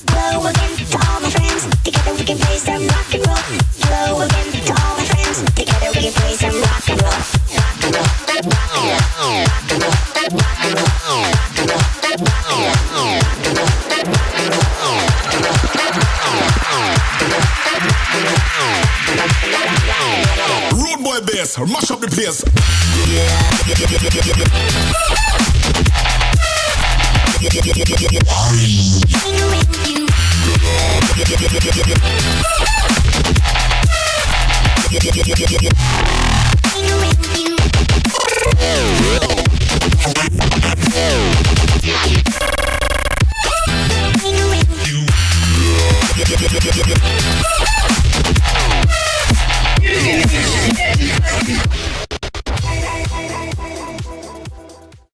Hello again to all my friends. Together we can play some rock and roll. Hello again to all my friends. Together we can play some rock and roll. Rock and roll. Rock and roll. Rock and roll. Rock and roll. Rock and roll. Rock and roll. Rude boy bass, mash up the place.